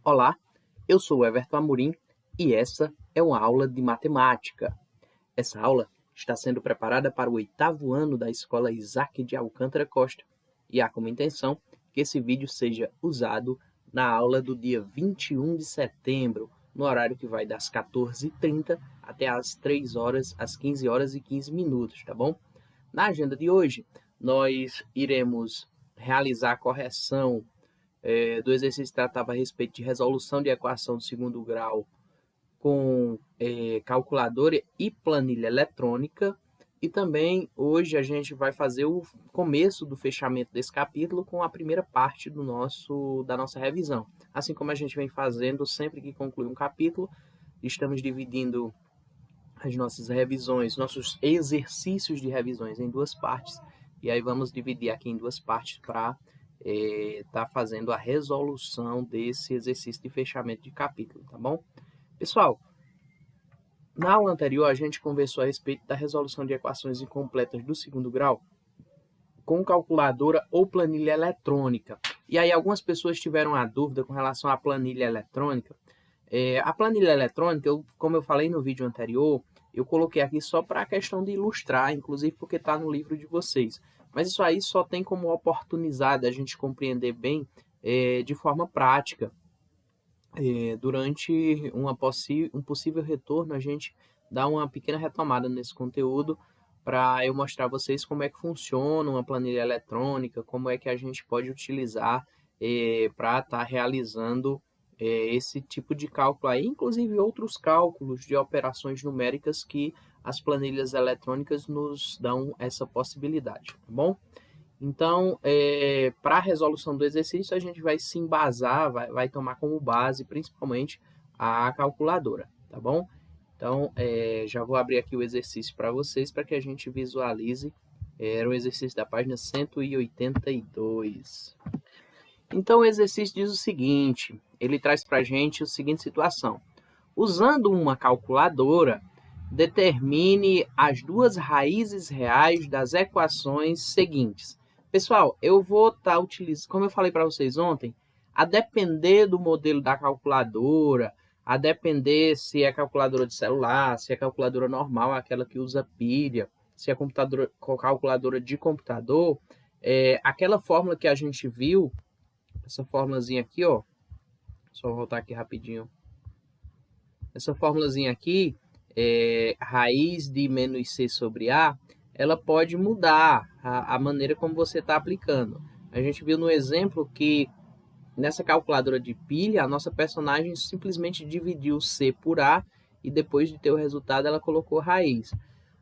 Olá, eu sou o Everton Amorim e essa é uma aula de matemática. Essa aula está sendo preparada para o 8º ano da Escola Isaac de Alcântara Costa e há como intenção que esse vídeo seja usado na aula do dia 21 de setembro, no horário que vai das 14h30 até às 15 horas e 15 minutos, tá bom? Na agenda de hoje, nós iremos realizar a correção do exercício que tratava a respeito de resolução de equação de segundo grau com calculadora e planilha eletrônica. E também hoje a gente vai fazer o começo do fechamento desse capítulo com a primeira parte da nossa revisão. Assim como a gente vem fazendo sempre que conclui um capítulo, estamos dividindo as nossas revisões, nossos exercícios de revisões em duas partes. E aí vamos dividir aqui em duas partes para tá fazendo a resolução desse exercício de fechamento de capítulo, tá bom? Pessoal, na aula anterior a gente conversou a respeito da resolução de equações incompletas do segundo grau com calculadora ou planilha eletrônica. E aí algumas pessoas tiveram a dúvida com relação à planilha eletrônica. A planilha eletrônica, como eu falei no vídeo anterior, eu coloquei aqui só para a questão de ilustrar, inclusive porque está no livro de vocês. Mas isso aí só tem como oportunidade da gente compreender bem de forma prática. Durante um possível retorno, a gente dá uma pequena retomada nesse conteúdo para eu mostrar a vocês como é que funciona uma planilha eletrônica, como é que a gente pode utilizar para estar realizando esse tipo de cálculo aí, inclusive outros cálculos de operações numéricas que as planilhas eletrônicas nos dão essa possibilidade, tá bom? Então, para a resolução do exercício, a gente vai se embasar, vai tomar como base, principalmente, a calculadora, tá bom? Então, já vou abrir aqui o exercício para vocês, para que a gente visualize. Era o exercício da página 182. Então, o exercício diz o seguinte, ele traz para a gente a seguinte situação. Usando uma calculadora, determine as duas raízes reais das equações seguintes. Pessoal, eu vou estar utilizando, como eu falei para vocês ontem, a depender do modelo da calculadora, a depender se é calculadora de celular, se é calculadora normal, aquela que usa pilha, se é calculadora de computador, aquela fórmula que a gente viu, essa fórmulazinha aqui, ó, só voltar aqui rapidinho. Essa fórmulazinha aqui, raiz de menos c sobre a, ela pode mudar a maneira como você está aplicando. A gente viu no exemplo que nessa calculadora de pilha, a nossa personagem simplesmente dividiu c por a e depois de ter o resultado ela colocou raiz.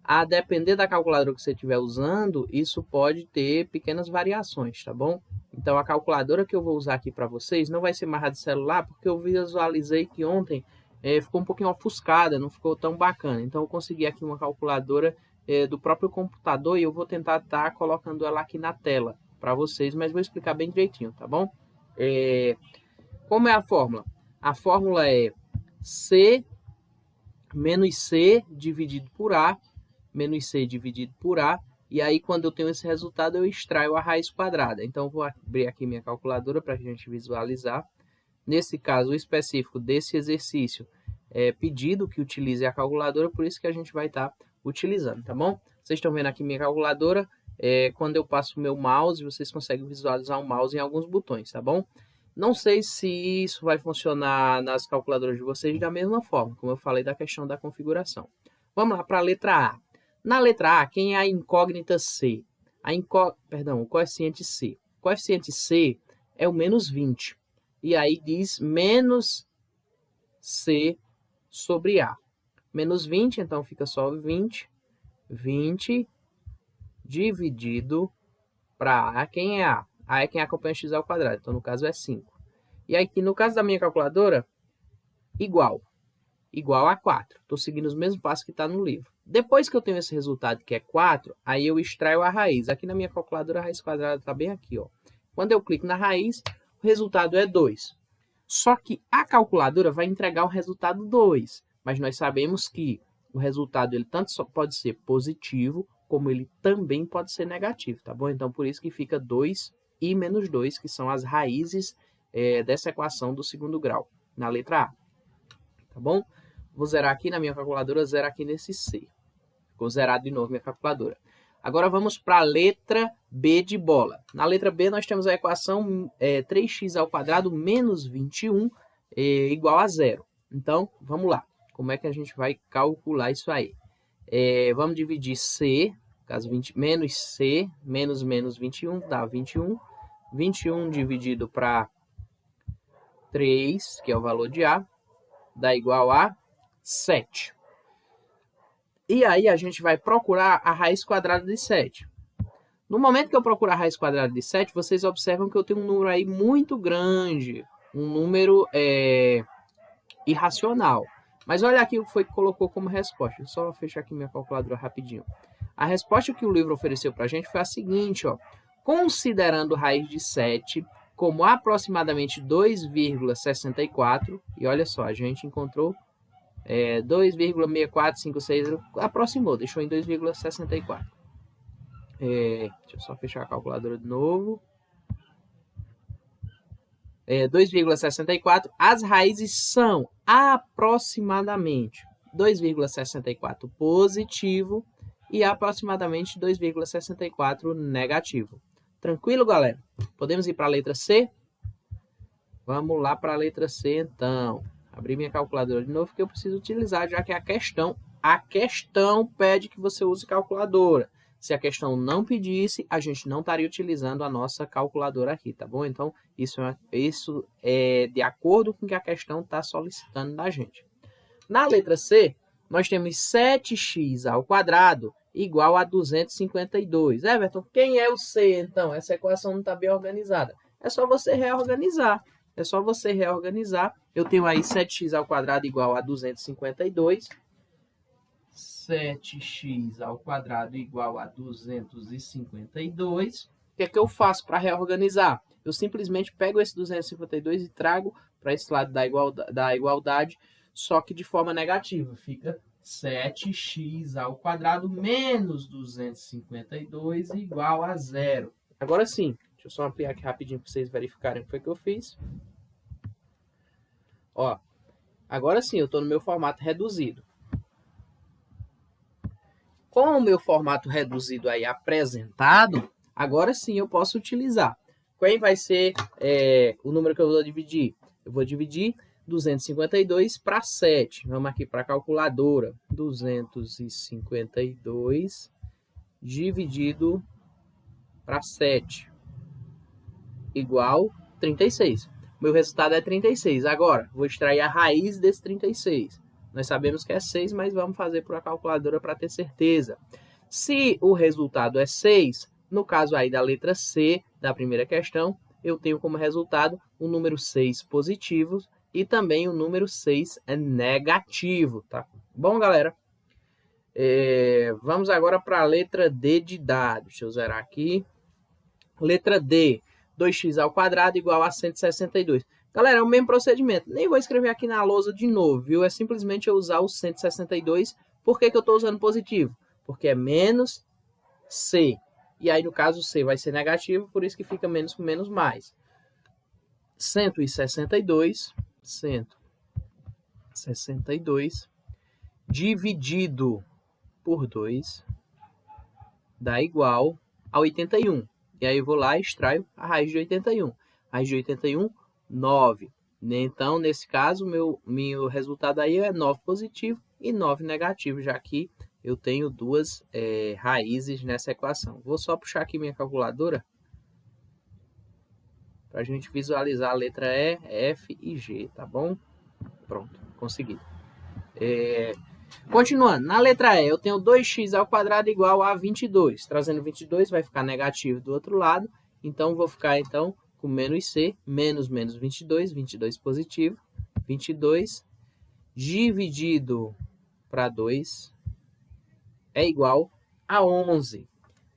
A depender da calculadora que você estiver usando, isso pode ter pequenas variações, tá bom? Então, a calculadora que eu vou usar aqui para vocês não vai ser mais de celular, porque eu visualizei que ontem ficou um pouquinho ofuscada, não ficou tão bacana. Então, eu consegui aqui uma calculadora do próprio computador e eu vou tentar estar colocando ela aqui na tela para vocês, mas vou explicar bem direitinho, tá bom? Como é a fórmula? A fórmula é C menos C dividido por A, menos C dividido por A, e aí quando eu tenho esse resultado eu extraio a raiz quadrada. Então, eu vou abrir aqui minha calculadora para a gente visualizar. Nesse caso, o específico desse exercício é pedido que utilize a calculadora, por isso que a gente vai estar utilizando, tá bom? Vocês estão vendo aqui minha calculadora, quando eu passo o meu mouse, vocês conseguem visualizar o mouse em alguns botões, tá bom? Não sei se isso vai funcionar nas calculadoras de vocês da mesma forma, como eu falei da questão da configuração. Vamos lá para a letra A. Na letra A, quem é a incógnita C? O coeficiente C. O coeficiente C é o menos 20. E aí diz menos C sobre A. Menos 20, então fica só 20. 20 dividido para A. Quem é A? A é quem acompanha x ao quadrado. Então, no caso, é 5. E aqui, no caso da minha calculadora, igual a 4. Estou seguindo os mesmos passos que está no livro. Depois que eu tenho esse resultado, que é 4, aí eu extraio a raiz. Aqui na minha calculadora, a raiz quadrada está bem aqui, ó. Quando eu clico na raiz, o resultado é 2. Só que a calculadora vai entregar o resultado 2. Mas nós sabemos que o resultado ele tanto só pode ser positivo, como ele também pode ser negativo, tá bom? Então, por isso que fica 2 e menos 2, que são as raízes dessa equação do segundo grau, na letra A. Tá bom? Vou zerar aqui na minha calculadora, zerar aqui nesse C. Ficou zerado de novo minha calculadora. Agora vamos para a letra B de bola. Na letra B nós temos a equação 3x ao quadrado menos 21 igual a zero. Então, vamos lá. Como é que a gente vai calcular isso aí? Vamos dividir C, caso 20, menos C, menos 21, dá 21. 21 dividido para 3, que é o valor de A, dá igual a 7. E aí a gente vai procurar a raiz quadrada de 7. No momento que eu procurar a raiz quadrada de 7, vocês observam que eu tenho um número aí muito grande, um número irracional. Mas olha aqui o que foi que colocou como resposta. Deixa eu só fechar aqui minha calculadora rapidinho. A resposta que o livro ofereceu para a gente foi a seguinte, ó. Considerando raiz de 7 como aproximadamente 2,64, e olha só, a gente encontrou 2,6456, aproximou, deixou em 2,64. Deixa eu só fechar a calculadora de novo. 2,64. As raízes são aproximadamente 2,64 positivo e aproximadamente 2,64 negativo. Tranquilo, galera? Podemos ir para a letra C? Vamos lá para a letra C, então. Abrir minha calculadora de novo, porque eu preciso utilizar, já que a questão pede que você use calculadora. Se a questão não pedisse, a gente não estaria utilizando a nossa calculadora aqui, tá bom? Então, isso é de acordo com o que a questão está solicitando da gente. Na letra C, nós temos 7x ao quadrado igual a 252. Everton, quem é o C, então? Essa equação não está bem organizada. É só você reorganizar. Eu tenho aí 7x ao quadrado igual a 252. 7x ao quadrado igual a 252. O que é que eu faço para reorganizar? Eu simplesmente pego esse 252 e trago para esse lado da igualdade, só que de forma negativa. Fica 7x ao quadrado menos 252 igual a zero. Agora sim, deixa eu só ampliar aqui rapidinho para vocês verificarem o que foi que eu fiz. Ó, agora sim, eu estou no meu formato reduzido. Com o meu formato reduzido aí apresentado, agora sim eu posso utilizar. Quem vai ser o número que eu vou dividir? Eu vou dividir 252 para 7. Vamos aqui para a calculadora. 252 dividido para 7 igual 36. Meu resultado é 36. Agora, vou extrair a raiz desse 36. Nós sabemos que é 6, mas vamos fazer por a calculadora para ter certeza. Se o resultado é 6, no caso aí da letra C, da primeira questão, eu tenho como resultado o número 6 positivo e também o número 6 negativo, tá? Bom, galera, vamos agora para a letra D de dado. Deixa eu zerar aqui. Letra D, 2x ao quadrado igual a 162. Galera, é o mesmo procedimento. Nem vou escrever aqui na lousa de novo, viu? É simplesmente eu usar o 162. Por que eu estou usando positivo? Porque é menos C. E aí, no caso, C vai ser negativo, por isso que fica menos com menos mais. 162 dividido por 2 dá igual a 81. E aí eu vou lá e extraio a raiz de 81. Raiz de 81, 9. Então, nesse caso, meu resultado aí é 9 positivo e 9 negativo, já que eu tenho duas raízes nessa equação. Vou só puxar aqui minha calculadora para a gente visualizar a letra E, F e G, tá bom? Pronto, consegui. Continuando, na letra E, eu tenho 2x ao quadrado igual a 22. Trazendo 22, vai ficar negativo do outro lado. Então, vou ficar com menos C, menos 22, 22 positivo. 22 dividido para 2 é igual a 11.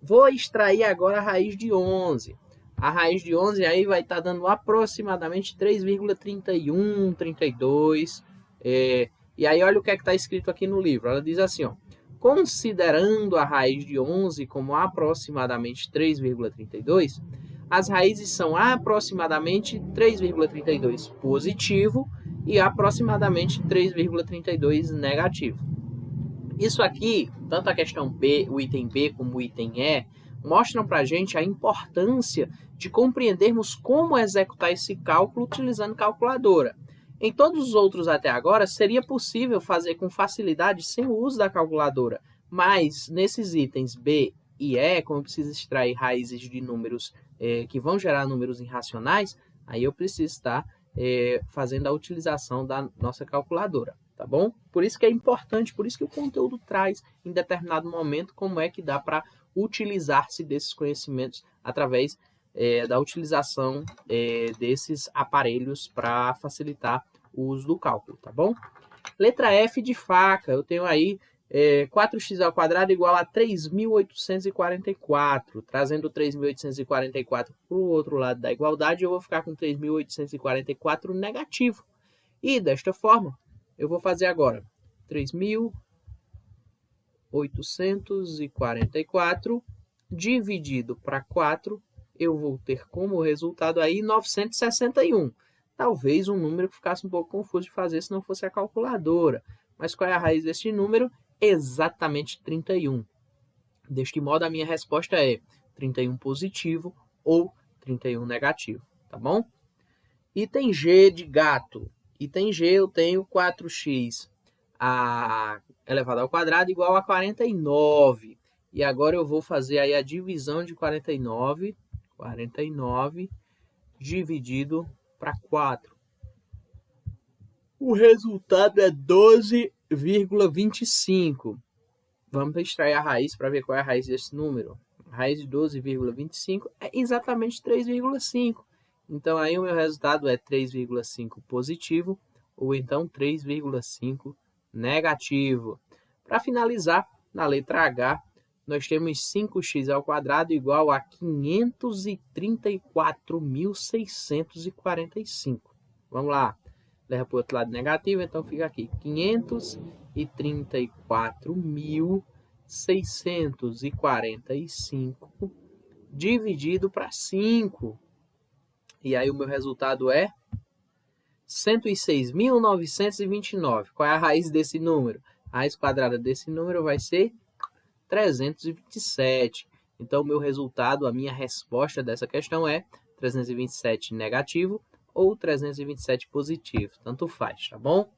Vou extrair agora a raiz de 11. A raiz de 11 aí vai estar dando aproximadamente 3,31, 32. E aí olha o que está escrito aqui no livro. Ela diz assim, ó, considerando a raiz de 11 como aproximadamente 3,32, as raízes são aproximadamente 3,32 positivo e aproximadamente 3,32 negativo. Isso aqui, tanto a questão B, o item B como o item E, mostram para a gente a importância de compreendermos como executar esse cálculo utilizando calculadora. Em todos os outros até agora, seria possível fazer com facilidade sem o uso da calculadora, mas nesses itens B e E, como eu preciso extrair raízes de números que vão gerar números irracionais, aí eu preciso estar fazendo a utilização da nossa calculadora, tá bom? Por isso que é importante, por isso que o conteúdo traz em determinado momento como é que dá para utilizar-se desses conhecimentos através da utilização desses aparelhos para facilitar o uso do cálculo, tá bom? Letra F de faca, eu tenho aí 4x² igual a 3.844. Trazendo 3.844 para o outro lado da igualdade, eu vou ficar com 3.844 negativo. E desta forma, eu vou fazer agora 3.844 dividido para 4, eu vou ter como resultado aí 961. Talvez um número que ficasse um pouco confuso de fazer se não fosse a calculadora. Mas qual é a raiz deste número? Exatamente 31. Deste modo, a minha resposta é 31 positivo ou 31 negativo, tá bom? Item G de gato. Item G eu tenho 4x elevado ao quadrado igual a 49. E agora eu vou fazer aí a divisão de 49 dividido para 4. O resultado é 12,25. Vamos extrair a raiz para ver qual é a raiz desse número. A raiz de 12,25 é exatamente 3,5. Então, aí o meu resultado é 3,5 positivo ou então 3,5 negativo. Para finalizar, na letra H, nós temos 5x² igual a 534.645. Vamos lá. Leva para o outro lado negativo, então fica aqui 534.645 dividido para 5. E aí o meu resultado é 106.929. Qual é a raiz desse número? A raiz quadrada desse número vai ser 327. Então, o meu resultado, a minha resposta dessa questão é 327 negativo ou 327 positivo. Tanto faz, tá bom?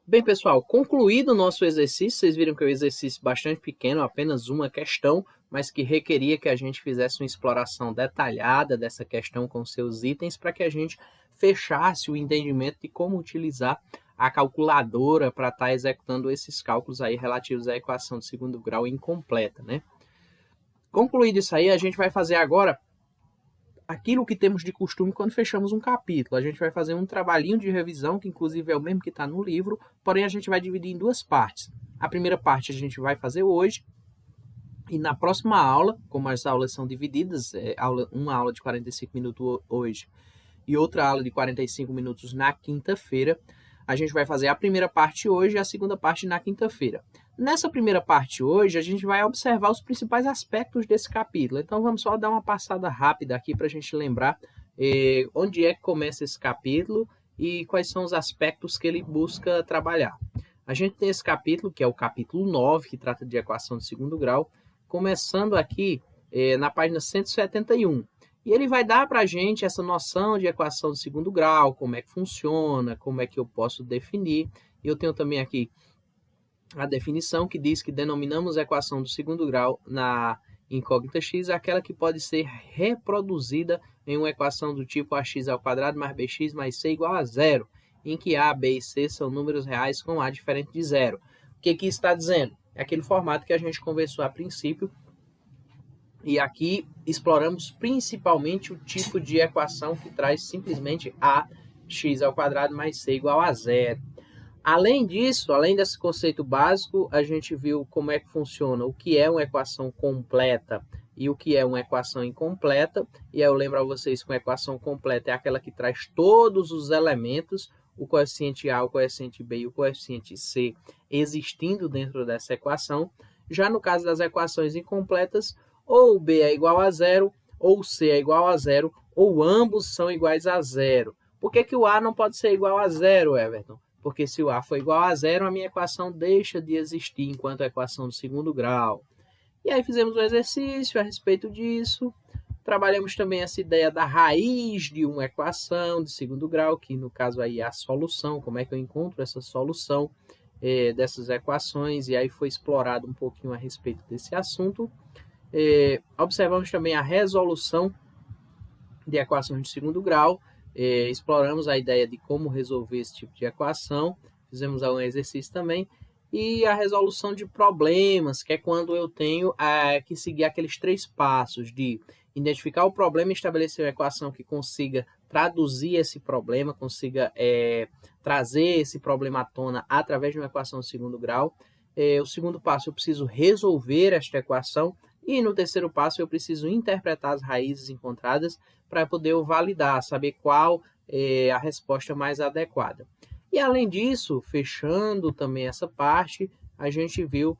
Bem, pessoal, concluído o nosso exercício, vocês viram que é um exercício bastante pequeno, apenas uma questão, mas que requeria que a gente fizesse uma exploração detalhada dessa questão com seus itens para que a gente fechasse o entendimento de como utilizar a calculadora para estar executando esses cálculos aí relativos à equação de segundo grau incompleta, né? Concluído isso aí, a gente vai fazer agora aquilo que temos de costume quando fechamos um capítulo. A gente vai fazer um trabalhinho de revisão, que inclusive é o mesmo que está no livro, porém a gente vai dividir em duas partes. A primeira parte a gente vai fazer hoje, e na próxima aula, como as aulas são divididas, uma aula de 45 minutos hoje e outra aula de 45 minutos na quinta-feira, a gente vai fazer a primeira parte hoje e a segunda parte na quinta-feira. Nessa primeira parte hoje, a gente vai observar os principais aspectos desse capítulo. Então, vamos só dar uma passada rápida aqui para a gente lembrar onde é que começa esse capítulo e quais são os aspectos que ele busca trabalhar. A gente tem esse capítulo, que é o capítulo 9, que trata de equação de segundo grau, começando aqui na página 171. E ele vai dar para a gente essa noção de equação de segundo grau, como é que funciona, como é que eu posso definir. E eu tenho também aqui a definição que diz que denominamos a equação do segundo grau na incógnita x aquela que pode ser reproduzida em uma equação do tipo ax² mais bx mais c igual a zero, em que a, b e c são números reais com a diferente de zero. O que isso está dizendo? É aquele formato que a gente conversou a princípio. E aqui exploramos principalmente o tipo de equação que traz simplesmente ax² mais c igual a zero. Além disso, além desse conceito básico, a gente viu como é que funciona, o que é uma equação completa e o que é uma equação incompleta. E aí eu lembro a vocês que uma equação completa é aquela que traz todos os elementos, o coeficiente A, o coeficiente B e o coeficiente C existindo dentro dessa equação. Já no caso das equações incompletas, ou B é igual a zero, ou C é igual a zero, ou ambos são iguais a zero. Por que o A não pode ser igual a zero, Everton? Porque se o A for igual a zero, a minha equação deixa de existir enquanto equação do segundo grau. E aí fizemos um exercício a respeito disso. Trabalhamos também essa ideia da raiz de uma equação de segundo grau, que no caso aí é a solução, como é que eu encontro essa solução dessas equações, e aí foi explorado um pouquinho a respeito desse assunto. Observamos também a resolução de equações de segundo grau, exploramos a ideia de como resolver esse tipo de equação, fizemos um exercício também, e a resolução de problemas, que é quando eu tenho que seguir aqueles 3 passos de identificar o problema e estabelecer uma equação que consiga traduzir esse problema, consiga trazer esse problema à tona através de uma equação de segundo grau. O segundo passo, eu preciso resolver esta equação, e no terceiro passo eu preciso interpretar as raízes encontradas para poder validar, saber qual é a resposta mais adequada. E além disso, fechando também essa parte, a gente viu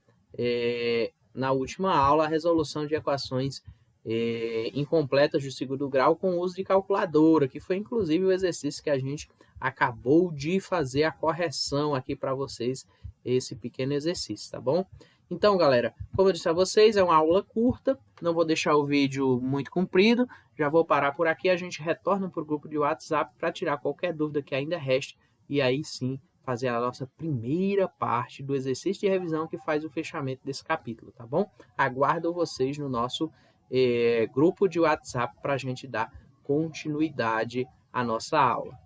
na última aula a resolução de equações incompletas de segundo grau com o uso de calculadora, que foi inclusive o exercício que a gente acabou de fazer a correção aqui para vocês, esse pequeno exercício, tá bom? Então, galera, como eu disse a vocês, é uma aula curta, não vou deixar o vídeo muito comprido, já vou parar por aqui, a gente retorna para o grupo de WhatsApp para tirar qualquer dúvida que ainda reste, e aí sim fazer a nossa primeira parte do exercício de revisão que faz o fechamento desse capítulo, tá bom? Aguardo vocês no nosso grupo de WhatsApp para a gente dar continuidade à nossa aula.